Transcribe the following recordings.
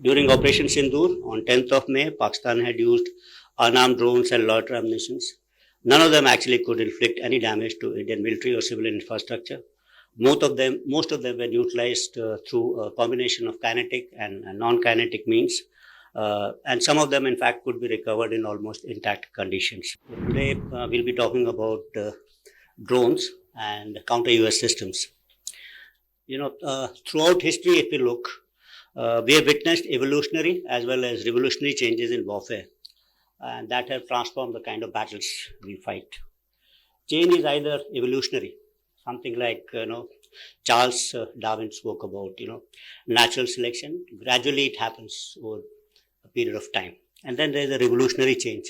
During Operation Sindoor on 10th of May, Pakistan had used unarmed drones and loiter ammunitions. None of them actually could inflict any damage to Indian military or civilian infrastructure. Most of them were utilized through a combination of kinetic and non-kinetic means. And some of them, in fact, could be recovered in almost intact conditions. Today, we'll be talking about drones and counter-UAS systems. Throughout history, if we look, we have witnessed evolutionary as well as revolutionary changes in warfare, and that have transformed the kind of battles we fight. Change is either evolutionary, something like Charles Darwin spoke about, natural selection. Gradually, it happens over a period of time, and then there is a revolutionary change,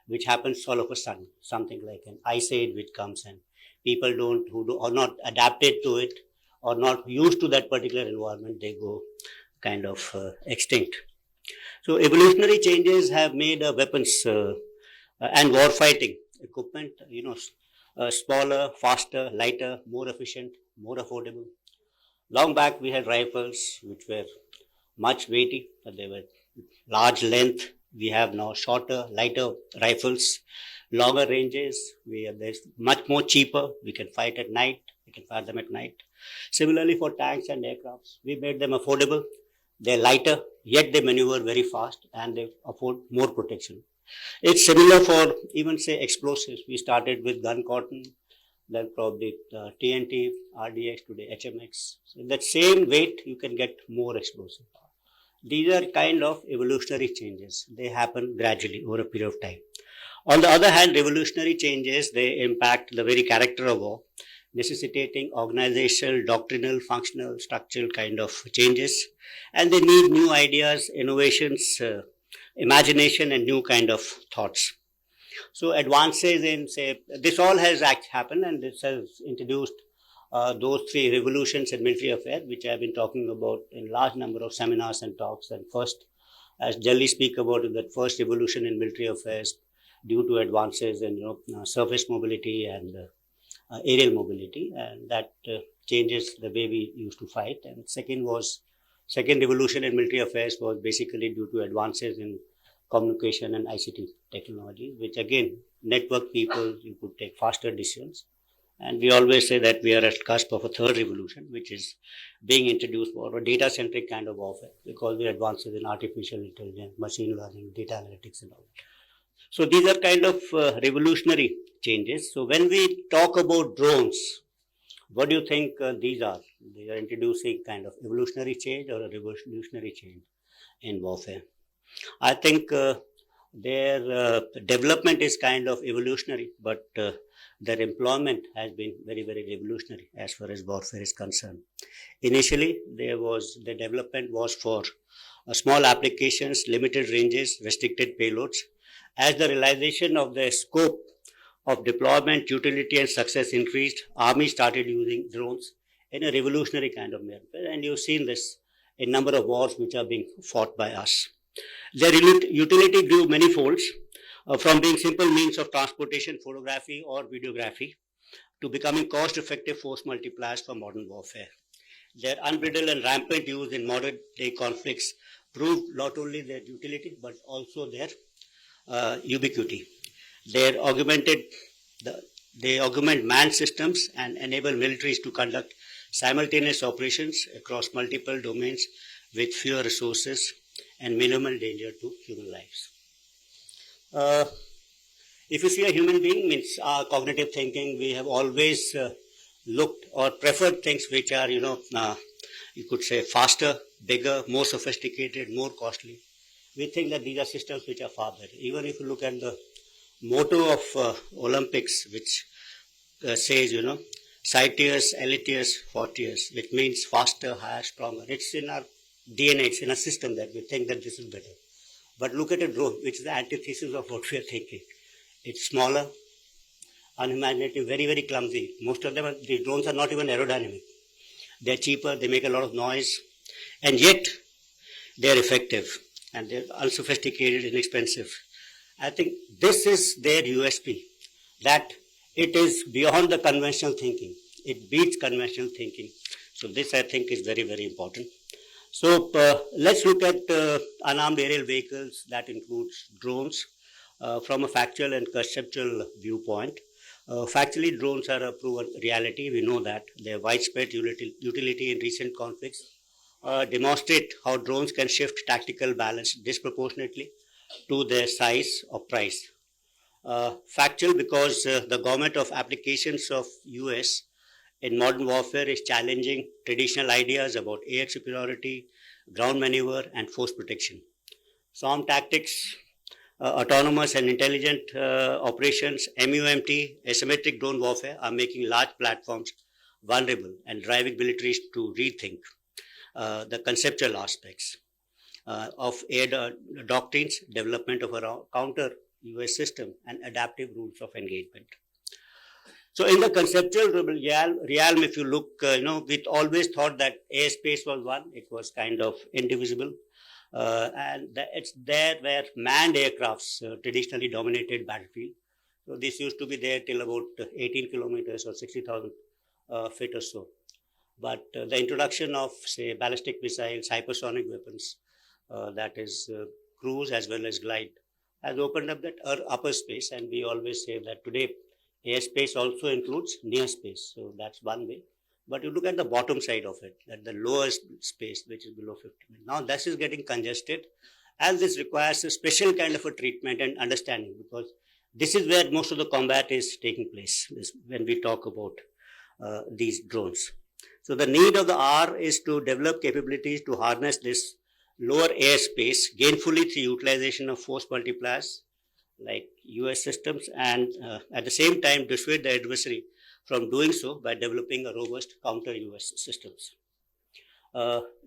which happens all of a sudden, something like an ice age which comes, and people who are not adapted to it or not used to that particular environment, they go kind of extinct. So evolutionary changes have made weapons and war fighting equipment, smaller, faster, lighter, more efficient, more affordable. Long back we had rifles which were much weighty, but they were large length. We have now shorter, lighter rifles, longer ranges. They're much more cheaper. We can fight at night. We can fire them at night. Similarly for tanks and aircrafts, we made them affordable. They're lighter, yet they maneuver very fast and they afford more protection. It's similar for even say explosives. We started with gun cotton, then probably TNT, RDX, today HMX. So in that same weight, you can get more explosive power. These are kind of evolutionary changes. They happen gradually over a period of time. On the other hand, revolutionary changes, they impact the very character of war, necessitating organizational, doctrinal, functional, structural kind of changes. And they need new ideas, innovations, imagination, and new kind of thoughts. So advances in, say, this all has happened, and this has introduced those three revolutions in military affairs, which I have been talking about in large number of seminars and talks. And first, as generally speak about it, that first revolution in military affairs due to advances in surface mobility and aerial mobility, and that changes the way we used to fight. And second revolution in military affairs was basically due to advances in communication and ICT technology, which again network people, you could take faster decisions. And we always say that we are at cusp of a third revolution, which is being introduced for a data-centric kind of warfare, because we advances in artificial intelligence, machine learning, data analytics and all. So these are kind of revolutionary changes. So when we talk about drones, what do you think these are? They are introducing kind of evolutionary change or a revolutionary change in warfare. I think their development is kind of evolutionary, but their employment has been very, very revolutionary as far as warfare is concerned. Initially, the development was for small applications, limited ranges, restricted payloads. As the realization of the scope of deployment, utility and success increased, armies started using drones in a revolutionary kind of manner. And you've seen this in number of wars which are being fought by us. Their utility grew many folds, from being simple means of transportation, photography or videography, to becoming cost-effective force multipliers for modern warfare. Their unbridled and rampant use in modern day conflicts proved not only their utility but also their ubiquity. They augment manned systems and enable militaries to conduct simultaneous operations across multiple domains with fewer resources and minimal danger to human lives. If you see a human being, means our cognitive thinking, we have always looked or preferred things which are, you could say faster, bigger, more sophisticated, more costly. We think that these are systems which are far better. Even if you look at the motto of Olympics, which says, citius, elitius, fortius, which means faster, higher, stronger. It's in our DNA, it's in our system that we think that this is better. But look at a drone, which is the antithesis of what we are thinking. It's smaller, unimaginative, very, very clumsy. Most of them, the drones are not even aerodynamic. They're cheaper, they make a lot of noise, and yet they're effective. And they're unsophisticated, inexpensive. I think this is their USP, that it is beyond the conventional thinking. It beats conventional thinking. So this, I think, is very, very important. So let's look at unarmed aerial vehicles. That includes drones from a factual and conceptual viewpoint. Factually, drones are a proven reality. We know that their widespread utility in recent conflicts demonstrate how drones can shift tactical balance disproportionately to their size or price. Factual because the government of applications of US in modern warfare is challenging traditional ideas about air superiority, ground maneuver, and force protection. Swarm tactics, autonomous and intelligent operations, MUMT, asymmetric drone warfare are making large platforms vulnerable and driving militaries to rethink the conceptual aspects of air doctrines, development of a counter US system, and adaptive rules of engagement. So, in the conceptual realm, if you look, we always thought that airspace was one, it was kind of indivisible. It's there where manned aircrafts traditionally dominated battlefield. So, this used to be there till about 18 kilometers or 60,000 feet or so. But the introduction of, say, ballistic missiles, hypersonic weapons, that is cruise as well as glide, has opened up that upper space. And we always say that today airspace also includes near space. So that's one way. But you look at the bottom side of it, at the lowest space, which is below 50 meters. Now this is getting congested, and this requires a special kind of a treatment and understanding, because this is where most of the combat is taking place when we talk about these drones. So the need of the hour is to develop capabilities to harness this lower airspace gainfully through utilization of force multipliers like US systems, and at the same time dissuade the adversary from doing so by developing a robust counter US systems.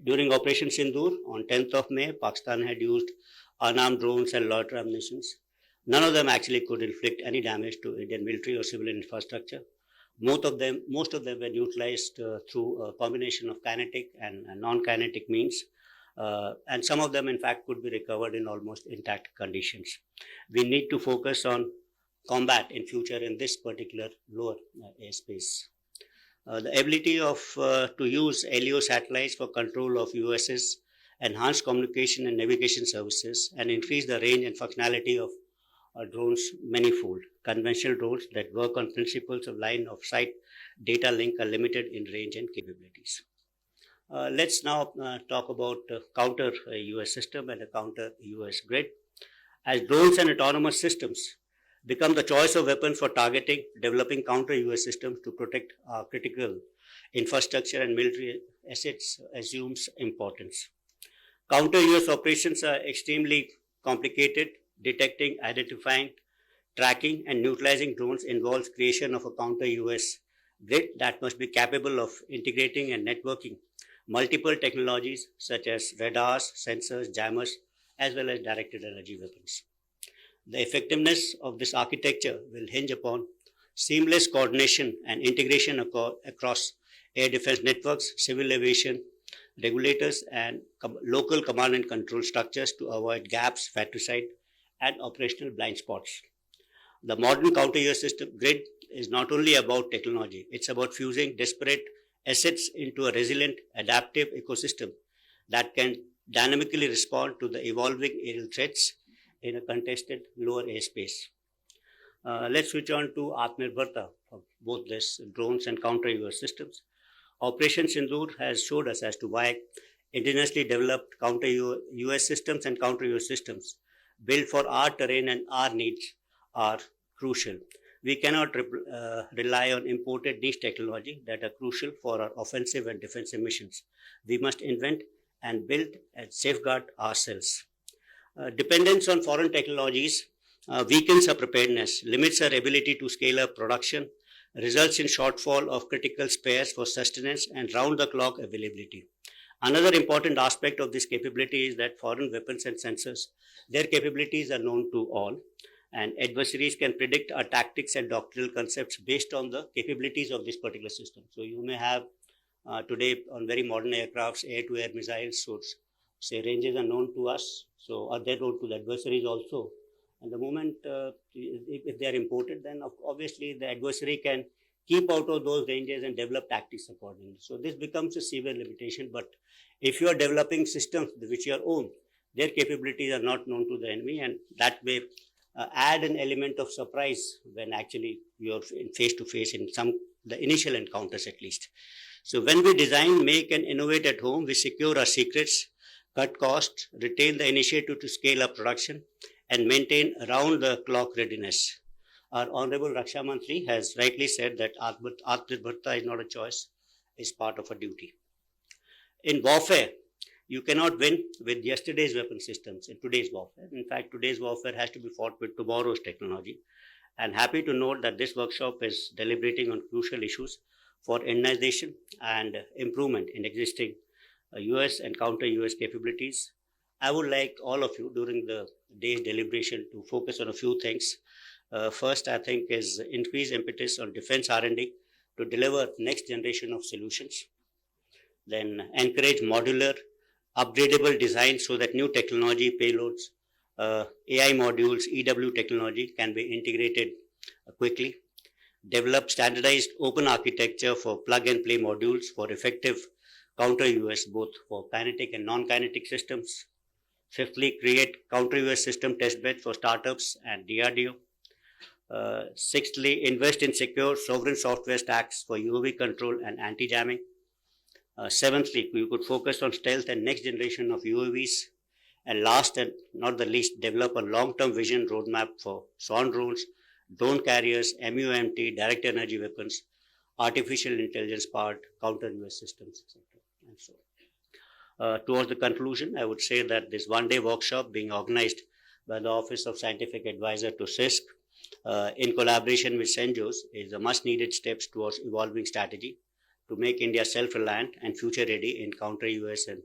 During Operation Sindoor on 10th of May, Pakistan had used unarmed drones and loiter ammunitions. None of them actually could inflict any damage to Indian military or civilian infrastructure. Most of them were utilized through a combination of kinetic and non-kinetic means. And some of them, in fact, could be recovered in almost intact conditions. We need to focus on combat in future in this particular lower airspace. The ability to use LEO satellites for control of USS, enhance communication and navigation services, and increase the range and functionality of drones manifold. Conventional drones that work on principles of line of sight data link are limited in range and capabilities. Let's now talk about counter US system and a counter US grid. As drones and autonomous systems become the choice of weapons for targeting, developing counter US systems to protect our critical infrastructure and military assets assumes importance. Counter US operations are extremely complicated. Detecting, identifying, tracking, and neutralizing drones involves creation of a counter US grid that must be capable of integrating and networking multiple technologies such as radars, sensors, jammers, as well as directed energy weapons. The effectiveness of this architecture will hinge upon seamless coordination and integration across air defense networks, civil aviation regulators, and local command and control structures to avoid gaps, fratricide, and operational blind spots. The modern counter-US system grid is not only about technology, it's about fusing disparate assets into a resilient, adaptive ecosystem that can dynamically respond to the evolving aerial threats in a contested lower airspace. Let's switch on to Atmanirbharta for both this drones and counter-US systems. Operation Sindoor has showed us as to why indigenously developed counter-US systems and counter-US systems built for our terrain and our needs are crucial. We cannot rely on imported niche technology that are crucial for our offensive and defensive missions. We must invent and build and safeguard ourselves. Dependence on foreign technologies weakens our preparedness, limits our ability to scale up production, results in shortfall of critical spares for sustenance and round-the-clock availability. Another important aspect of this capability is that foreign weapons and sensors, their capabilities are known to all, and adversaries can predict our tactics and doctrinal concepts based on the capabilities of this particular system. So you may have today on very modern aircrafts, air-to-air missiles, so say ranges are known to us, so are they known to the adversaries also. And the moment if they are imported, then obviously the adversary can keep out of those ranges and develop tactics accordingly. So this becomes a severe limitation. But if you are developing systems which you own, their capabilities are not known to the enemy, and that may add an element of surprise when actually you're face to face in the initial encounters at least. So when we design, make and innovate at home, we secure our secrets, cut costs, retain the initiative to scale up production, and maintain around the clock readiness. Our Honorable Raksha Mantri has rightly said that Atmanirbharta is not a choice, it's part of a duty. In warfare, you cannot win with yesterday's weapon systems in today's warfare. In fact, today's warfare has to be fought with tomorrow's technology. And happy to note that this workshop is deliberating on crucial issues for Indianization and improvement in existing US and counter US capabilities. I would like all of you during the day's deliberation to focus on a few things. First, I think, is increased impetus on defense R&D to deliver next generation of solutions. Then encourage modular, upgradable design so that new technology, payloads, AI modules, EW technology can be integrated quickly. Develop standardized open architecture for plug and play modules for effective counter US, both for kinetic and non-kinetic systems. Fifthly, create counter US system testbed for startups and DRDO. Sixthly, invest in secure sovereign software stacks for UAV control and anti-jamming. Seventhly, we could focus on stealth and next generation of UAVs. And last and not the least, develop a long-term vision roadmap for SON drones, drone carriers, MUMT, direct energy weapons, artificial intelligence powered counter US systems, etc. And so towards the conclusion, I would say that this one-day workshop being organized by the Office of Scientific Advisor to CISC in collaboration with CENJOS is a much-needed steps towards evolving strategy to make India self-reliant and future-ready in counter-US and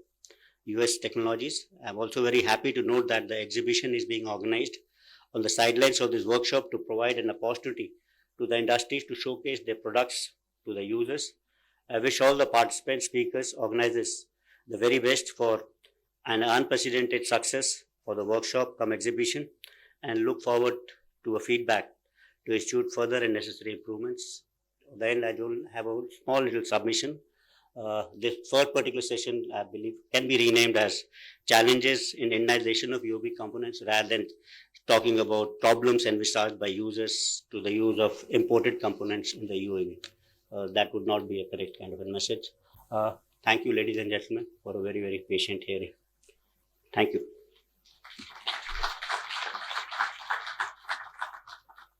US technologies. I'm also very happy to note that the exhibition is being organized on the sidelines of this workshop to provide an opportunity to the industries to showcase their products to the users. I wish all the participants, speakers, organizers the very best for an unprecedented success for the workshop come exhibition, and look forward to a feedback to institute further and necessary improvements. Then I will have a small little submission. This third particular session, I believe, can be renamed as Challenges in Indianization of UAV Components, rather than talking about problems envisaged by users to the use of imported components in the UAV. That would not be a correct kind of a message. Thank you, ladies and gentlemen, for a very, very patient hearing. Thank you.